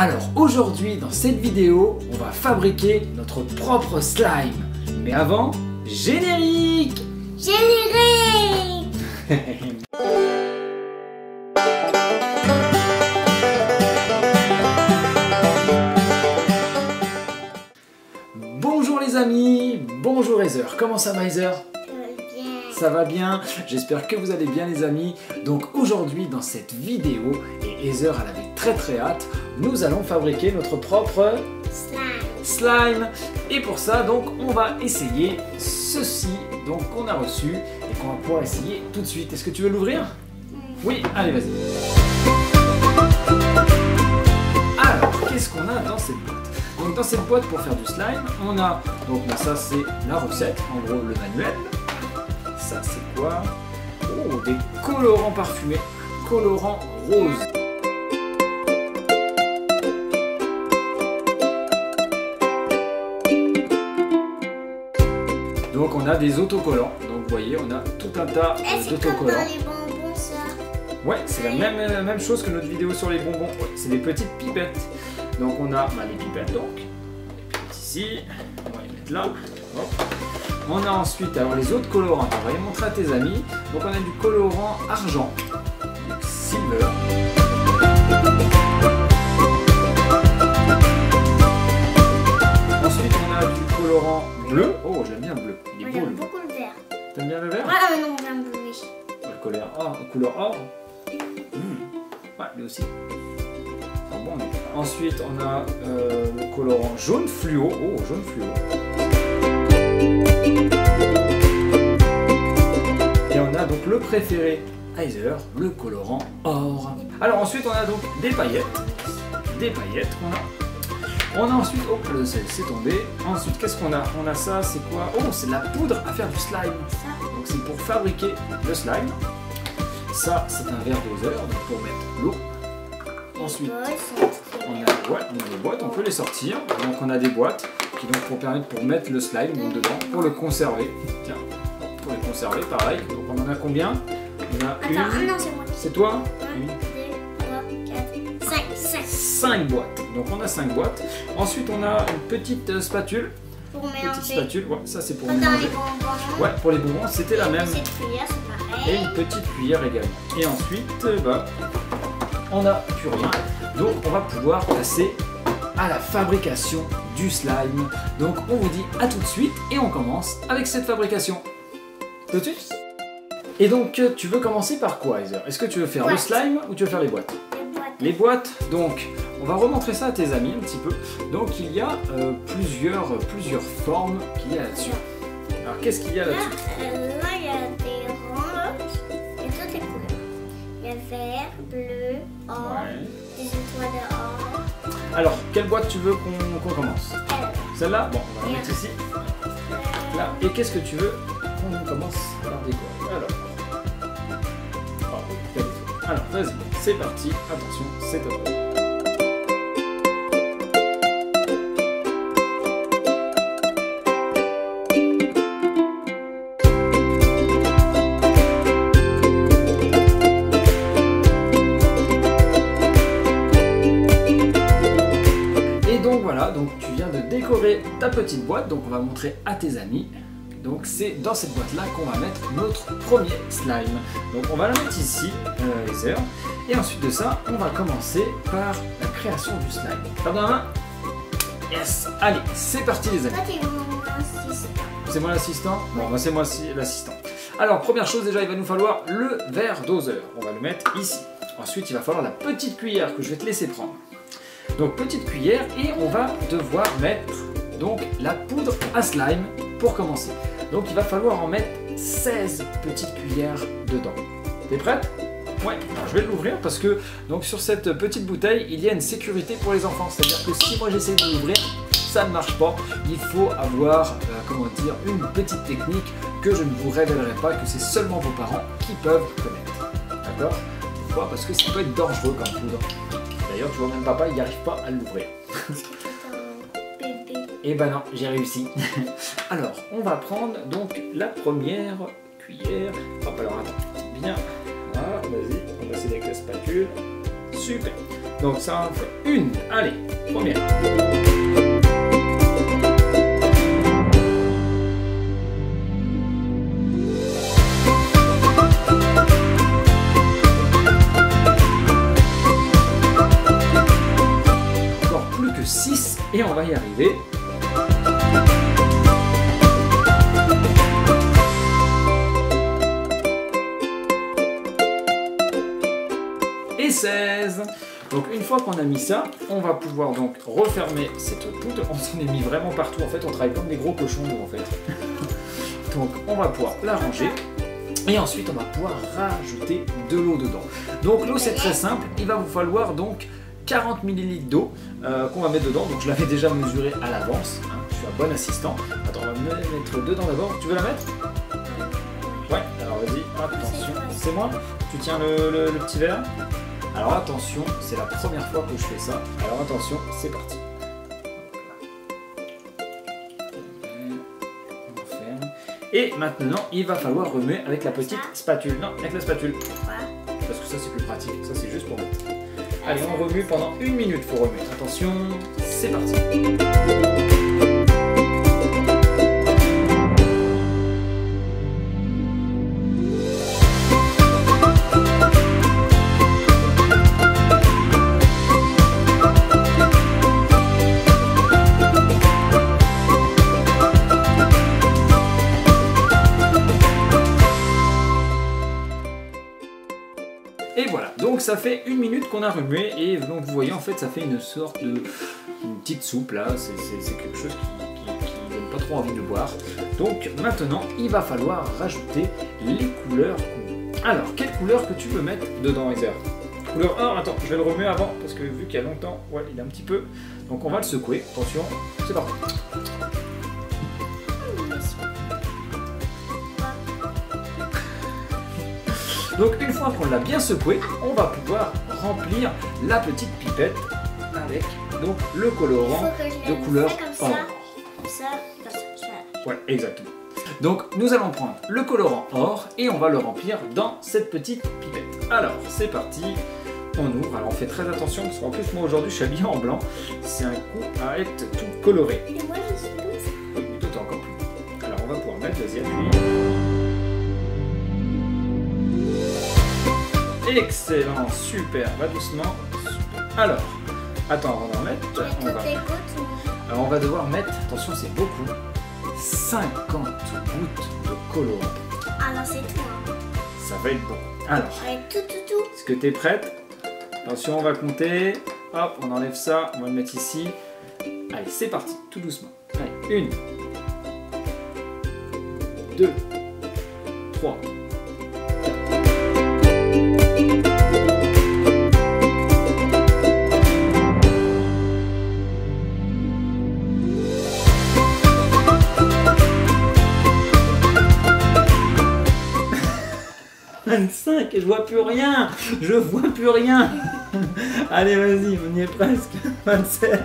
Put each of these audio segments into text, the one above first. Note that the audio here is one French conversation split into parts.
Alors aujourd'hui dans cette vidéo, on va fabriquer notre propre slime. Mais avant, générique! Générique! Bonjour les amis, bonjour Heather, comment ça va Heather? Ça va bien, j'espère que vous allez bien les amis. Donc aujourd'hui dans cette vidéo, et Heather elle avait très hâte, nous allons fabriquer notre propre slime. Et pour ça donc on va essayer ceci donc qu'on a reçu et qu'on va pouvoir essayer tout de suite. Est-ce que tu veux l'ouvrir? Oui, allez vas-y. Alors qu'est-ce qu'on a dans cette boîte? Donc dans cette boîte pour faire du slime, on a donc ça c'est la recette, en gros le manuel. Ça c'est quoi? Oh, des colorants parfumés, colorants roses. Donc on a des autocollants, donc vous voyez on a tout un tas d'autocollants. C'est comme dans les bonbons ça. Ouais, c'est la même chose que notre vidéo sur les bonbons, ouais, c'est des petites pipettes. Donc on a les pipettes donc, les pipettes ici, on va les mettre là. Hop. On a ensuite alors les autres colorants, on va les montrer à tes amis. Donc on a du colorant argent, donc silver. Ensuite on a du colorant bleu. Oh j'aime bien le bleu, il est beau. J'aime beaucoup le vert. T'aimes bien le vert? Ah mais non, j'aime bleu, oui. Le couleur or. Ouais, lui aussi. Enfin, bon, ensuite on a le colorant jaune fluo. Oh jaune fluo. Et on a donc le préféré Heather, le colorant or. Alors ensuite on a donc des paillettes qu'on a. On a ensuite, oh le sel c'est tombé. Ensuite qu'est-ce qu'on a? On a ça, c'est quoi? Oh c'est de la poudre à faire du slime. Donc c'est pour fabriquer le slime. Ça c'est un verre doseur, donc pour mettre l'eau. Ensuite on a des boîtes, on peut les sortir. Donc on a des boîtes qui donc pour mettre le slime donc, dedans, pour le conserver. Tiens, pour les conserver pareil. Donc on en a combien? On a une. Non, c'est moi. C'est toi? 1, 2, 3, 4, 5. 5 boîtes. Donc on a 5 boîtes. Ensuite on a une petite spatule. Pour mélanger. Petite spatule, ouais, ça c'est pour Comme mélanger. dans les bonbons. Ouais, pour les bonbons, c'était la même. Cette cuillère, c'est pareil. Et une petite cuillère également. Et ensuite, on n'a plus rien. Donc on va pouvoir passer à la fabrication du slime. Donc on vous dit à tout de suite et on commence avec cette fabrication. Tout de suite. Et donc tu veux commencer par quoi Heather? Est-ce que tu veux faire le slime ou tu veux faire les boîtes? Les boîtes, donc on va remontrer ça à tes amis un petit peu. Donc il y a plusieurs formes qu'il y a là-dessus. Alors qu'est-ce qu'il y a là-dessus? Là, il y a des roses et toutes les couleurs. Il y a vert, bleu, or, des étoiles or. Alors, quelle boîte tu veux qu'on commence? Celle-là? Bon, on va la mettre ici. Là. Et qu'est-ce que tu veux qu'on commence par décorer? Alors, vas-y, c'est parti. Attention, c'est à toi. Voilà, donc tu viens de décorer ta petite boîte, donc on va montrer à tes amis. Donc c'est dans cette boîte là qu'on va mettre notre premier slime. Donc on va la mettre ici, Heather. Et ensuite de ça, on va commencer par la création du slime. T'as dans la main? Yes. Allez, c'est parti les amis. Toi, t'es mon assistant. C'est moi l'assistant? Bon, bah, c'est moi l'assistant. Alors première chose déjà, il va nous falloir le verre doseur. On va le mettre ici. Ensuite, il va falloir la petite cuillère que je vais te laisser prendre. Donc petite cuillère et on va devoir mettre donc la poudre à slime pour commencer. Donc il va falloir en mettre 16 petites cuillères dedans. T'es prête? Ouais, alors, je vais l'ouvrir parce que donc sur cette petite bouteille il y a une sécurité pour les enfants. C'est-à-dire que si moi j'essaie de l'ouvrir, ça ne marche pas. Il faut avoir comment dire, une petite technique que je ne vous révélerai pas, que c'est seulement vos parents qui peuvent connaître. D'accord? Pourquoi? Parce que ça peut être dangereux comme poudre. D'ailleurs, tu vois, même papa, il n'y arrive pas à l'ouvrir. Et ben non, j'ai réussi. Alors, on va prendre donc la première cuillère. Hop, alors attends, bien. Voilà, vas-y, on va essayer avec la spatule. Super. Donc ça en fait une. Allez, première. Encore plus que 6 et on va y arriver. Et 16. Donc une fois qu'on a mis ça, on va pouvoir donc refermer cette poudre. On s'en est mis vraiment partout en fait, on travaille comme des gros cochons nous en fait. Donc on va pouvoir la ranger et ensuite on va pouvoir rajouter de l'eau dedans. Donc l'eau c'est très simple, il va vous falloir donc 40 ml d'eau qu'on va mettre dedans. Donc je l'avais déjà mesuré à l'avance, hein. Je suis un bon assistant. Attends, on va me mettre dedans d'abord. Tu veux la mettre? Ouais, alors vas-y, attention, c'est moi. Tu tiens le petit verre. Alors attention, c'est la première fois que je fais ça. Alors attention, c'est parti. On ferme. Et maintenant, il va falloir remuer avec la petite spatule. Non, avec la spatule. Parce que ça c'est plus pratique, ça c'est juste pour mettre. Allez, on remue pendant 1 minute, faut remuer. Attention, c'est parti. Et voilà, donc ça fait 1 minute qu'on a remué et donc vous voyez en fait ça fait une sorte de petite soupe là, c'est quelque chose qui donne pas trop envie de boire. Donc maintenant il va falloir rajouter les couleurs. Alors quelle couleur que tu veux mettre dedans Heather? Couleur 1, attends, je vais le remuer avant parce que vu qu'il y a longtemps, ouais il est un petit peu, donc on va le secouer, attention, c'est parti. Donc une fois qu'on l'a bien secoué, on va pouvoir remplir la petite pipette avec donc le colorant de couleur or. Ouais, exactement. Donc nous allons prendre le colorant or et on va le remplir dans cette petite pipette. Alors c'est parti, on ouvre. Alors on fait très attention parce qu'en plus moi aujourd'hui je suis habillé en blanc. C'est un coup à être tout coloré. Et moi je suis plus. Oui, toi t'es encore plus. Alors on va pouvoir mettre, vas-y appuie. Excellent, super, va doucement. Super. Alors, attends, on va en mettre. Alors on va devoir mettre, attention c'est beaucoup, 50 gouttes de colorant. Alors c'est tout. Hein. Ça va être bon. Alors, tout. est-ce que tu es prête? Attention, on va compter. Hop, on enlève ça, on va le mettre ici. Allez, c'est parti, tout doucement. Allez, 1, 2, 3. 25 et je vois plus rien. Je vois plus rien. Allez, vas-y, on y est presque. 27.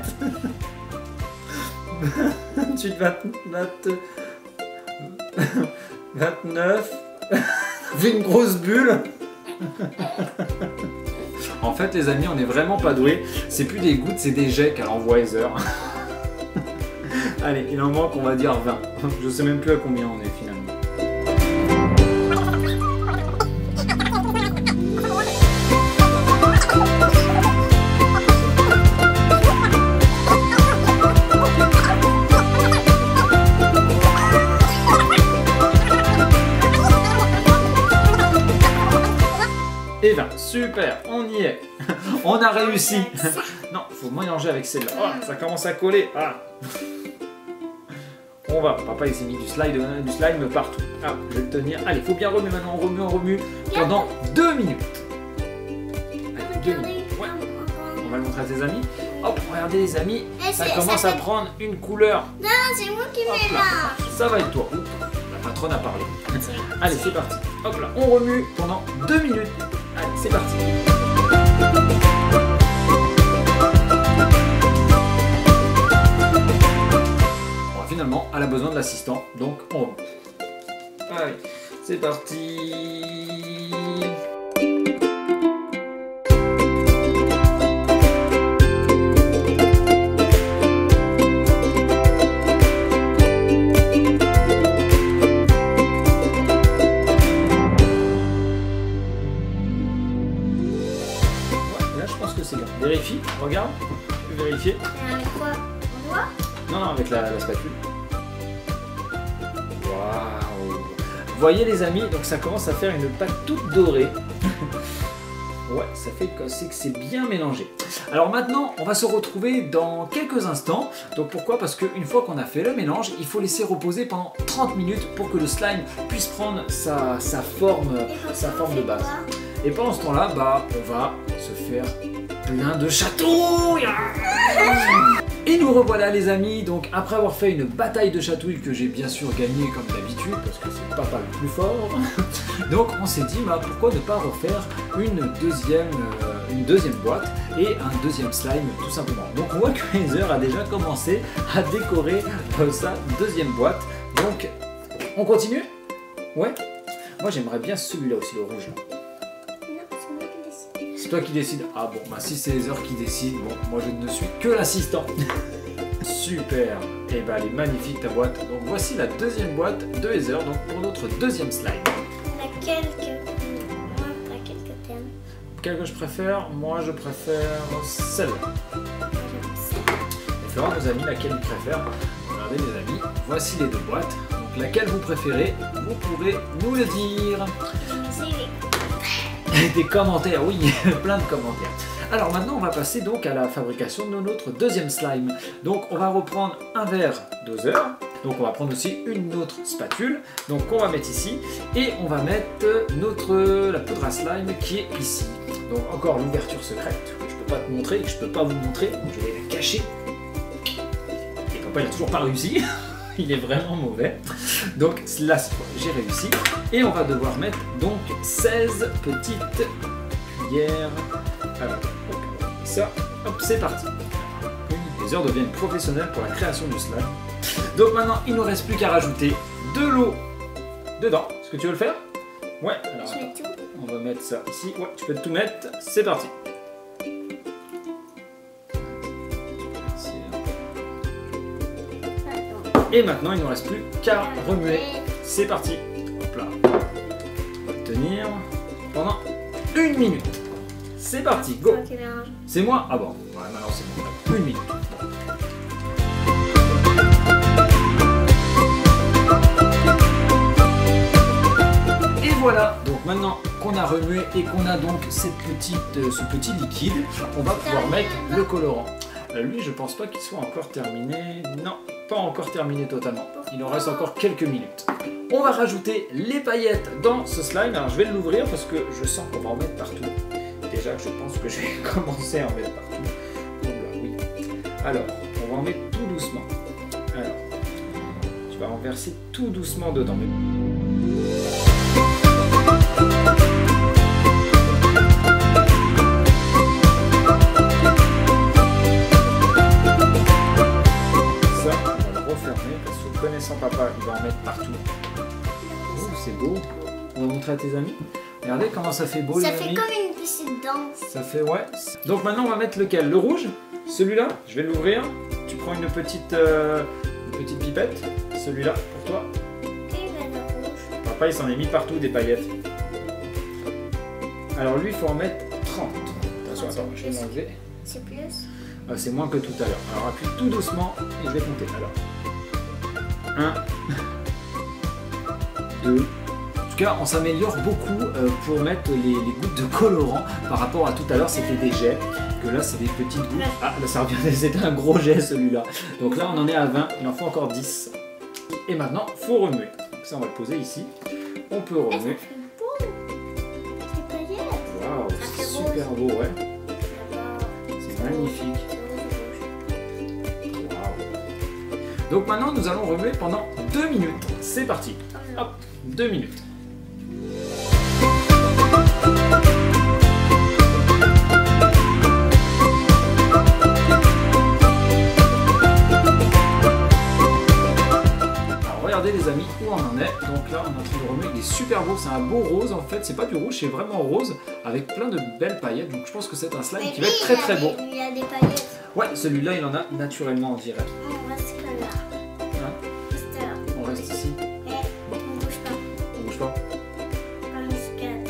28, 29. Vu une grosse bulle. En fait, les amis, on n'est vraiment pas doués. C'est plus des gouttes, c'est des jets qu'elle envoie Heather. Allez, il en manque, on va dire 20. Je sais même plus à combien on est finalement. Et 20, super, on y est. On a réussi. Non, faut mélanger avec celle-là. Oh, ça commence à coller. Ah. On va. Papa, il s'est mis du slime partout. Ah, je vais le tenir. Allez, faut bien remuer maintenant. On remue pendant 2 minutes. Allez, 2 minutes. Ouais. On va le montrer à tes amis. Hop, regardez les amis, ça commence à prendre une couleur. Non, c'est moi qui mélange. Ça va être toi. Oups, la patronne a parlé. Allez, c'est parti. Hop là, on remue pendant 2 minutes. Allez, c'est parti. Bon, finalement, elle a besoin de l'assistant, donc on remue. Allez, c'est parti. regarde. Je vais vérifier. Et avec quoi? On voit? Non, non, avec la spatule. Waouh! Vous voyez les amis, donc ça commence à faire une pâte toute dorée. Ouais, ça fait que c'est bien mélangé. Alors maintenant, on va se retrouver dans quelques instants. Donc pourquoi? Parce qu'une fois qu'on a fait le mélange, il faut laisser reposer pendant 30 minutes pour que le slime puisse prendre sa forme de base. Et pendant ce temps-là, bah, on va se faire plein de chatouilles. Et nous revoilà les amis, donc après avoir fait une bataille de chatouilles que j'ai bien sûr gagné comme d'habitude, parce que c'est papa le plus fort, donc on s'est dit bah, pourquoi ne pas refaire une deuxième boîte et un deuxième slime tout simplement. Donc on voit que Heather a déjà commencé à décorer sa deuxième boîte, donc on continue? Ouais. Moi j'aimerais bien celui-là aussi, le rouge là. C'est toi qui décides. Ah bon, bah si c'est Heather qui décide, bon, moi je ne suis que l'assistant. Super. Et bah elle est magnifique ta boîte. Donc voici la deuxième boîte de Heather, donc pour notre deuxième slime. Laquelle que t'aimes? Quelle que je préfère? Moi je préfère celle-là. Et Flora nous a mis laquelle il préfère. Regardez les amis, voici les deux boîtes. Donc laquelle vous préférez, vous pourrez nous le dire. Des commentaires, oui, plein de commentaires. Alors maintenant on va passer donc à la fabrication de notre deuxième slime. Donc on va reprendre un verre doseur. Donc on va prendre aussi une autre spatule. Donc on va mettre ici. Et on va mettre la poudre à slime qui est ici. Donc encore l'ouverture secrète que je ne peux pas te montrer, que je ne peux pas vous montrer. Donc je vais la cacher. Et papa il n'a toujours pas réussi. Il est vraiment mauvais. Donc là, j'ai réussi. Et on va devoir mettre donc 16 petites cuillères. Alors, hop, ça, hop, c'est parti. Les heures deviennent professionnelles pour la création du slime. Donc maintenant, il ne nous reste plus qu'à rajouter de l'eau dedans. Est-ce que tu veux le faire? Ouais, alors attends. On va mettre ça ici. Ouais, tu peux tout mettre. C'est parti. Et maintenant, il ne nous reste plus qu'à remuer. C'est parti. Hop là. On va tenir pendant 1 minute. C'est parti, go. C'est moi? Ah bon, ouais, maintenant c'est bon. 1 minute. Et voilà. Donc maintenant qu'on a remué et qu'on a donc ce petit liquide, on va pouvoir mettre le colorant. Lui, je pense pas qu'il soit encore terminé. Non, pas encore terminé totalement. Il en reste encore quelques minutes. On va rajouter les paillettes dans ce slime. Alors, je vais l'ouvrir parce que je sens qu'on va en mettre partout. Déjà, je pense que je vais commencer à en mettre partout. Oh là, oui. Alors, on va en mettre tout doucement. Alors, tu vas en verser tout doucement dedans. Connaissant papa, il va en mettre partout. Oh, c'est beau. On va montrer à tes amis. Regardez comment ça fait beau, les amis. Ça fait comme une petite danse. Ça fait, ouais. Donc maintenant, on va mettre lequel? Le rouge? Celui-là? Je vais l'ouvrir. Tu prends une petite pipette. Celui-là, pour toi. Le rouge. Papa, il s'en est mis partout des paillettes. Alors lui, il faut en mettre 30. Attention, attends, je vais l'enlever. C'est plus? C'est moins que tout à l'heure. Alors appuie tout doucement et je vais compter. Alors. 1, 2. En tout cas, on s'améliore beaucoup pour mettre les gouttes de colorant par rapport à tout à l'heure, c'était des jets. Que là, c'est des petites gouttes. Ah, là, ça revient, c'était un gros jet celui-là. Donc là, on en est à 20, il en faut encore 10. Et maintenant, il faut remuer. Donc ça, on va le poser ici. On peut remuer. Waouh, c'est super beau, ouais. C'est magnifique. Donc maintenant, nous allons remuer pendant 2 minutes. C'est parti. Hop, 2 minutes. Alors regardez les amis où on en est. Donc là, on est en train de remuer. Il est super beau. C'est un beau rose en fait. C'est pas du rouge, c'est vraiment rose avec plein de belles paillettes. Donc je pense que c'est un slime qui va être très très beau. Il y a des paillettes. Ouais, celui-là, il en a naturellement, on dirait. On reste que là. Hein? Reste là. On reste ici. Et on bouge pas. On bouge pas. On se calme.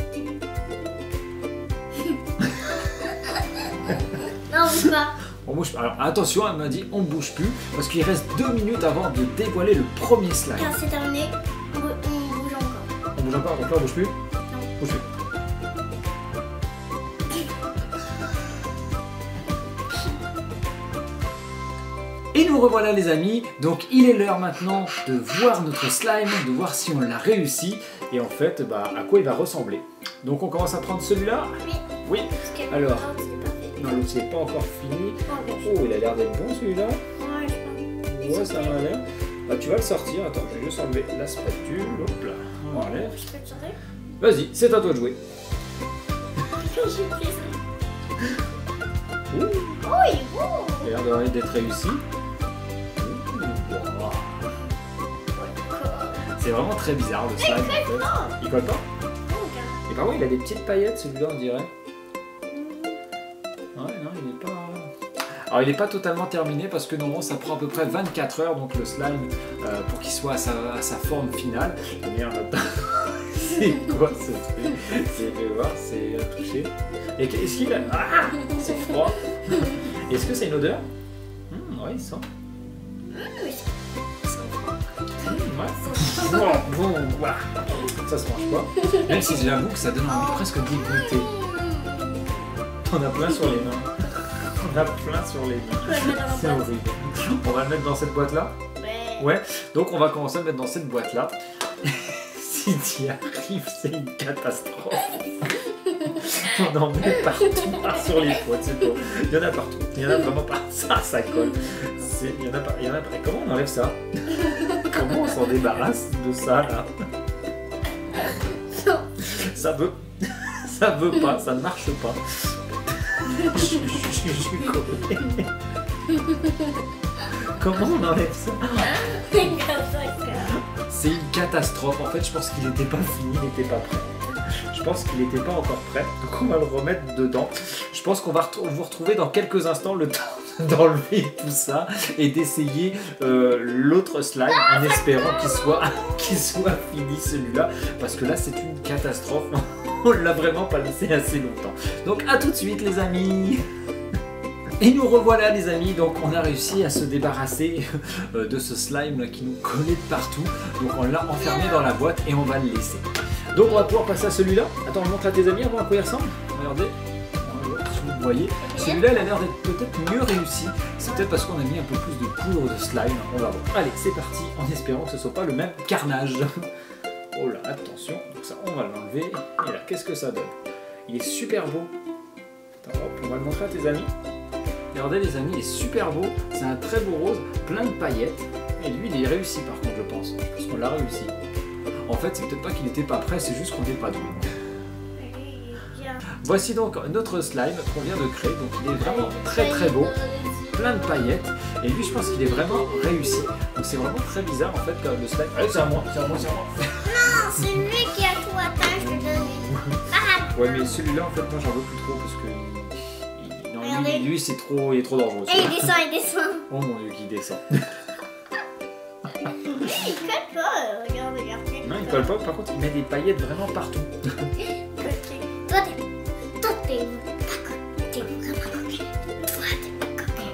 Non, on bouge pas. On bouge pas. Alors attention, elle m'a dit on bouge plus parce qu'il reste 2 minutes avant de dévoiler le premier slime. Quand c'est terminé, on bouge encore. On bouge encore, donc là on bouge plus? Non. Bouge plus. Et nous revoilà les amis, donc il est l'heure maintenant de voir notre slime, de voir si on l'a réussi et en fait à quoi il va ressembler. Donc on commence à prendre celui-là. Oui. Oui. Parce que Alors. l'autre, c'est pas fait. Non, l'autre c'est pas encore fini. Ok. Oh, il a l'air d'être bon celui-là. Ouais, je pense. Ouais, ça m'a l'air. Bah, tu vas le sortir. Attends, je vais juste enlever la spatule. Hop là. On enlève. Je peux le sortir? Vas-y, c'est à toi de jouer. Quand j'ai pris ça. Ouh, Oh, il est beau! il a l'air d'être réussi. Ouh, wow. C'est vraiment très bizarre le slime en fait. Il colle pas? Et par contre, il a des petites paillettes celui-là, on dirait. Ouais, non, il est pas. Alors, il n'est pas totalement terminé parce que normalement, ça prend à peu près 24 heures donc le slime pour qu'il soit à sa forme finale. Merde, c'est quoi ce truc? Je vais voir, c'est touché. Et est-ce qu'il a. Ah, c'est froid. Est-ce que c'est une odeur? Ouais, il sent. Ouais. Bon, voilà. Ça se mange pas. Même si j'avoue que ça donne envie presque d'y goûter. On a plein sur les mains. On a plein sur les mains. C'est horrible. On va le mettre dans cette boîte-là. Ouais. Donc on va commencer à le mettre dans cette boîte-là. Si tu y arrives, c'est une catastrophe. On en met partout, sur les poids, c'est bon. Il y en a partout. Il y en a vraiment pas. Ça colle. Il y en a pas. Comment on enlève ça? Comment on s'en débarrasse de ça là? Ça veut pas, ça ne marche pas. Je suis collé. Comment on enlève ça? C'est une catastrophe. En fait, je pense qu'il n'était pas fini, il n'était pas prêt. Je pense qu'il n'était pas encore prêt. Donc on va le remettre dedans. Je pense qu'on va vous retrouver dans quelques instants le temps d'enlever tout ça et d'essayer l'autre slime en espérant qu'il soit fini celui-là. Parce que là, c'est une catastrophe. On l'a vraiment pas laissé assez longtemps. Donc à tout de suite les amis. Et nous revoilà les amis, donc on a réussi à se débarrasser de ce slime là qui nous collait de partout. Donc on l'a enfermé dans la boîte et on va le laisser. Donc on va pouvoir passer à celui-là. Attends, on montre à tes amis avant à quoi il ressemble. Regardez, si vous voyez. Celui-là il a l'air d'être peut-être mieux réussi. C'est peut-être parce qu'on a mis un peu plus de poudre de slime. On va voir. Allez, c'est parti, en espérant que ce soit pas le même carnage. Oh là, attention, donc ça on va l'enlever. Et là, qu'est-ce que ça donne? Il est super beau. Attends, hop, on va le montrer à tes amis. Regardez les amis, il est super beau, c'est un très beau rose, plein de paillettes. Et lui, il est réussi par contre, je pense. Parce qu'on l'a réussi. En fait, c'est peut-être pas qu'il n'était pas prêt, c'est juste qu'on n'est pas doué. Voici donc notre slime qu'on vient de créer. Donc il est vraiment très très beau, plein de paillettes. Et lui, je pense qu'il est vraiment réussi. Donc c'est vraiment très bizarre en fait comme le slime. Allez, c'est à moi, c'est à moi, c'est à moi. Non, c'est lui qui a tout atteint, je te donne une. Ouais, mais celui-là, en fait, moi j'en veux plus trop parce que. Regardez. Lui, c'est trop, il est trop dangereux. Et il descend. Oh mon dieu, qu'il descend. Il colle pas, regarde. Non, il colle pas, par contre, il met des paillettes vraiment partout. Toi, t'es vraiment coquille.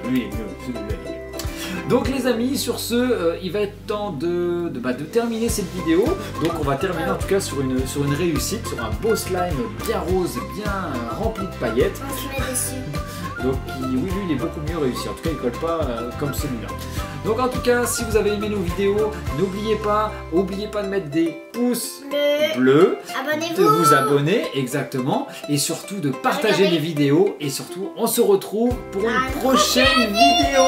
Lui, il est mieux, celui-là, il est mieux. Donc, les amis, sur ce, il va être temps de terminer cette vidéo. Donc, on va terminer en tout cas sur une réussite, sur un beau slime bien rose, bien rempli de paillettes. On se met dessus. Donc oui, lui, il est beaucoup mieux réussi. En tout cas, il colle pas comme celui-là. Donc en tout cas, si vous avez aimé nos vidéos, n'oubliez pas de mettre des pouces bleus, Abonnez-vous. de vous abonner, exactement, et surtout de partager les vidéos. Et surtout, on se retrouve pour une prochaine vidéo.